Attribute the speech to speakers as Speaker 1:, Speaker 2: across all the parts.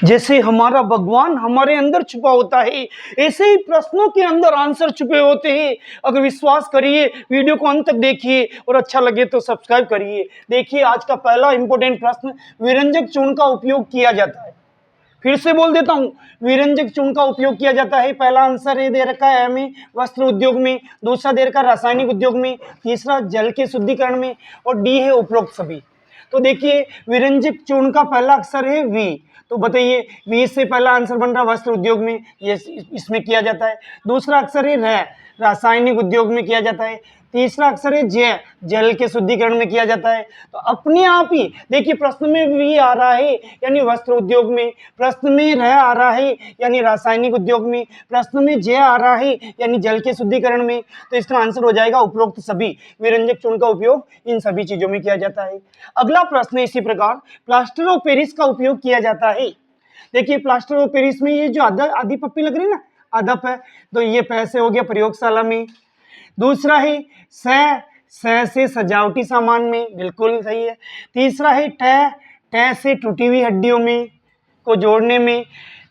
Speaker 1: जैसे हमारा भगवान हमारे अंदर छुपा होता है, ऐसे ही प्रश्नों के अंदर आंसर छुपे होते हैं। अगर विश्वास करिए, वीडियो को अंत तक देखिए और अच्छा लगे तो सब्सक्राइब करिए। देखिए आज का पहला इंपॉर्टेंट प्रश्न, विरंजक चूर्ण का उपयोग किया जाता है। फिर से बोल देता हूं, विरंजक चूर्ण का उपयोग किया जाता है। पहला आंसर है दे रखा है हमें वस्त्र उद्योग में, दूसरा दे रखा रासायनिक उद्योग में, तीसरा जल के शुद्धिकरण में और डी है उपरोक्त सभी। तो देखिए विरंजक चूर्ण का पहला अक्षर है वी, तो बताइए वी से पहला आंसर बन रहा वस्त्र उद्योग में, ये इसमें किया जाता है। दूसरा अक्षर है र, रासायनिक उद्योग में किया जाता है। तीसरा अक्षर है जय, जल के शुद्धिकरण में किया जाता है। तो अपने आप ही देखिए प्रश्न में वी आ रहा है यानी वस्त्र उद्योग में, प्रश्न में रह आ रहा है यानी रासायनिक उद्योग में, प्रश्न में जय आ रहा है यानी जल के शुद्धिकरण में। तो इसका आंसर हो जाएगा उपरोक्त सभी। विरंजक चूर्ण का उपयोग इन सभी चीजों में किया जाता है। अगला प्रश्न इसी प्रकार, प्लास्टर ऑफ पेरिस का उपयोग किया जाता है। देखिए प्लास्टर ऑफ पेरिस में ये जो आधी पप्पी लग रही है ना, अदप है, तो ये पैसे हो गया प्रयोगशाला में। दूसरा है स से सजावटी सामान में, बिल्कुल सही है। तीसरा है ट से टूटी हुई हड्डियों में को जोड़ने में।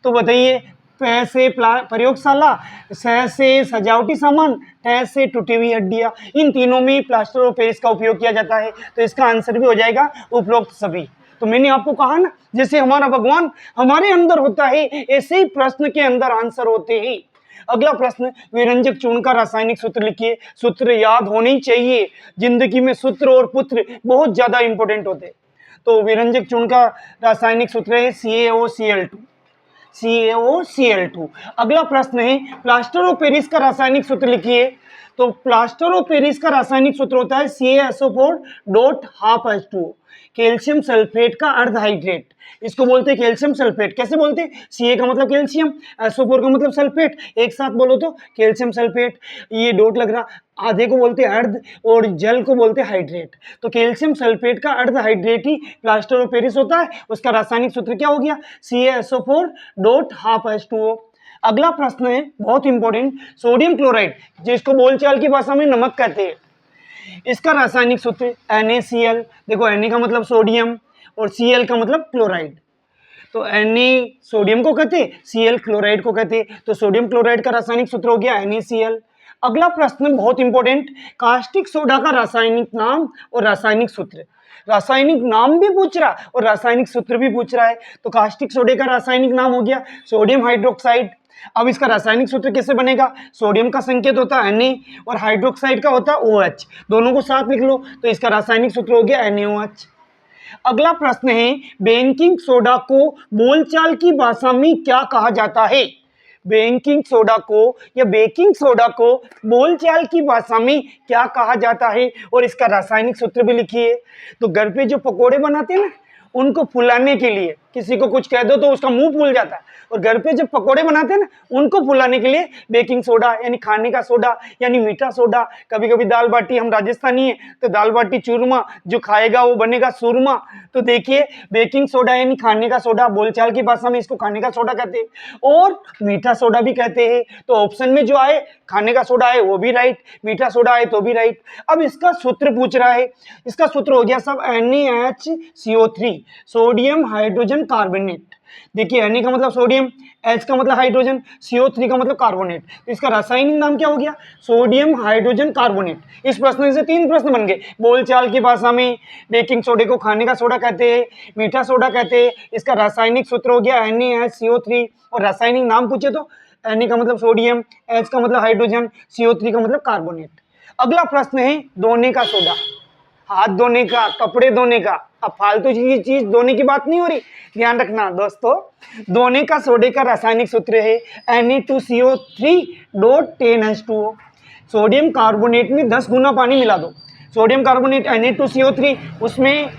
Speaker 1: तो बताइए प से प्रयोगशाला, स से सजावटी सामान, ट से टूटी हुई हड्डियां, इन तीनों में प्लास्टर ऑफ पेरिस का उपयोग किया जाता है। तो इसका आंसर भी हो जाएगा उपरोक्त सभी। तो मैंने आपको कहा ना, जैसे हमारा भगवान हमारे अंदर होता है, ऐसे ही प्रश्न के अंदर आंसर होते हैं। अगला प्रश्न, विरंजक चूर्ण का रासायनिक सूत्र लिखिए। सूत्र याद होने ही चाहिए, जिंदगी में सूत्र और पुत्र बहुत ज्यादा इंपॉर्टेंट होते हैं। तो विरंजक चूर्ण का रासायनिक सूत्र है CaOCl2, CaOCl2। अगला प्रश्न है, प्लास्टर ऑफ पेरिस का रासायनिक सूत्र लिखिए। तो प्लास्टर ऑफ पेरिस का रासायनिक सूत्र होता है CaSO4.12H2O, कैल्शियम सल्फेट का अर्धहाइड्रेट। इसको बोलते हैं कैल्शियम सल्फेट। कैसे बोलते हैं? Ca का मतलब कैल्शियम, SO4 का मतलब सल्फेट, एक साथ बोलो तो कैल्शियम सल्फेट। ये डॉट लग रहा, आधे को बोलते हैं अर्ध और जल को बोलते हैं हाइड्रेट। तो कैल्शियम सल्फेट का अर्धहाइड्रेट ही प्लास्टर ऑफ पेरिस होता है। उसका रासायनिक सूत्र क्या हो गया? CaSO4.12H2O। अगला प्रश्न है बहुत इंपॉर्टेंट, सोडियम क्लोराइड, जिसको बोलचाल की भाषा में नमक कहते हैं, इसका रासायनिक सूत्र NaCl। देखो Na का मतलब सोडियम और Cl का मतलब क्लोराइड। तो Na सोडियम को कहते हैं, Cl क्लोराइड को कहते हैं। तो सोडियम क्लोराइड का रासायनिक सूत्र हो गया NaCl। अगला प्रश्न बहुत इंपॉर्टेंट, कास्टिक सोडा का रासायनिक नाम और रासायनिक सूत्र। रासायनिक नाम भी पूछ रहा और रासायनिक सूत्र भी पूछ रहा है। तो कास्टिक सोडे का रासायनिक नाम हो गया सोडियम हाइड्रोक्साइड। अब इसका रासायनिक सूत्र कैसे बनेगा? सोडियम का संकेत होता है Na और हाइड्रोक्साइड का होता है OH, दोनों को साथ लिख लो। तो इसका रासायनिक सूत्र हो गया NaOH। अगला प्रश्न है, बेकिंग सोडा को बोलचाल की भाषा में क्या कहा जाता है? बेकिंग सोडा को या बेकिंग सोडा को बोलचाल की भाषा में क्या कहा जाता है? और इसका रासायनिक सूत्र भी लिखिए। तो घर पे जो पकोड़े बनाते हैं ना, उनको फुलाने के लिए किसी को कुछ कह दो तो उसका मुंह फूल जाता है, और घर पे जब पकोड़े बनाते हैं ना, उनको फुलाने के लिए बेकिंग सोडा यानी खाने का सोडा यानी मीठा सोडा। कभी कभी दाल बाटी, हम राजस्थानी है तो दाल बाटी चूरमा, जो खाएगा वो बनेगा सूरमा। तो देखिए बेकिंग सोडा यानी खाने का सोडा, बोलचाल की भाषा में इसको खाने का सोडा कहते हैं और मीठा सोडा भी कहते हैं। तो ऑप्शन में जो आए खाने का सोडा है वो भी राइट, मीठा सोडा है तो भी राइट। अब इसका सूत्र पूछ रहा है, इसका सूत्र हो गया सब NaHCO3, सोडियम हाइड्रोजन कार्बोनेट। देखिए Na का मतलब सोडियम, H का मतलब हाइड्रोजन, CO3 का मतलब कार्बोनेट। तो इसका रासायनिक नाम क्या हो गया? Sodium hydrogen carbonate. इस प्रश्न से 3 प्रश्न बन गए। बोलचाल की भाषा में बेकिंग सोडे को खाने का सोडा कहते हैं, मीठा सोडा कहते हैं। इसका रासायनिक सूत्र हो गया NaHCO3 और रासायनिक नाम पूछे तो Na का मतलब सोडियम, H का मतलब हाइड्रोजन, CO3 का मतलब कार्बोनेट। अगला प्रश्न है धोने का सोडा, हाथ धोने का, कपड़े धोने का। अब फालतू चीज धोने की बात नहीं हो रही, ध्यान रखना दोस्तों। धोने का सोडे का रासायनिक सूत्र है Na2CO3.10H2O। सोडियम कार्बोनेट में 10 गुना पानी मिला दो, सोडियम कार्बोनेट Na2CO3, उसमें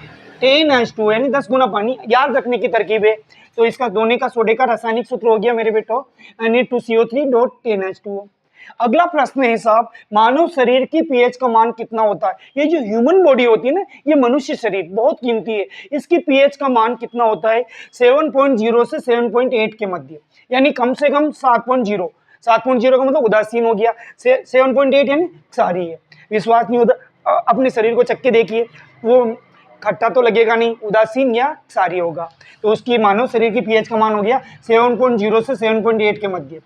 Speaker 1: 10H2 यानी 10 गुना पानी, याद रखने की तरकीब है। तो इसका धोने का सोडे का रासायनिक सूत्र हो गया मेरे बेटो Na2CO3.10H2O। अगला प्रश्न है साहब, मानव शरीर की पीएच का मान कितना होता है? ये जो ह्यूमन बॉडी होती है ना, ये मनुष्य शरीर बहुत कीमती है, इसकी पीएच का मान कितना होता है? 7.0 से 7.8 के मध्य, यानी कम से कम 7.0। 7.0 का मतलब उदासीन हो गया, 7.8 यानी क्षारीय है। विश्वास नहीं होता, अपने शरीर को चख के देखिए, वो खट्टा तो लगेगा नहीं, उदासीन या क्षारीय होगा। तो उसकी मानव शरीर की पीएच का मान हो गया 7.0 से 7.8 के मध्य।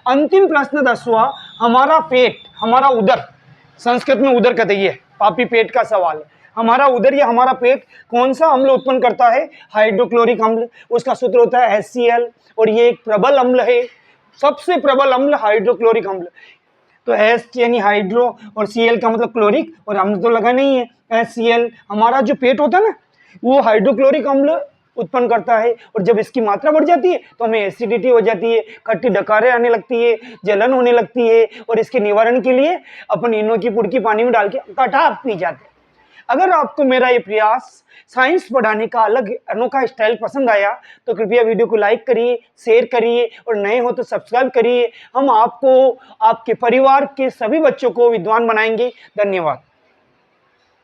Speaker 1: अंतिम प्रश्न 10वां, हमारा पेट, हमारा उदर, संस्कृत में उदर कहते हैं, पापी पेट का सवाल है। हमारा उदर या हमारा पेट कौन सा अम्ल उत्पन्न करता है? हाइड्रोक्लोरिक अम्ल। उसका सूत्र होता है HCl, और ये एक प्रबल अम्ल है, सबसे प्रबल अम्ल हाइड्रोक्लोरिक अम्ल। तो H यानी हाइड्रो और Cl का मतलब क्लोरिक, और अम्ल तो लगा नहीं है, HCl। हमारा जो पेट होता है ना, वो हाइड्रोक्लोरिक अम्ल उत्पन्न करता है, और जब इसकी मात्रा बढ़ जाती है तो हमें एसिडिटी हो जाती है, खट्टी डकारें आने लगती है, जलन होने लगती है, और इसके निवारण के लिए अपन इनो की पुड़की पानी में डाल के काढ़ा पी जाते हैं। अगर आपको मेरा ये प्रयास साइंस पढ़ाने का अलग अनोखा स्टाइल पसंद आया तो कृपया वीडियो को लाइक करिए, शेयर करिए, और नए हो तो सब्सक्राइब करिए। हम आपको, आपके परिवार के सभी बच्चों को विद्वान बनाएंगे। धन्यवाद।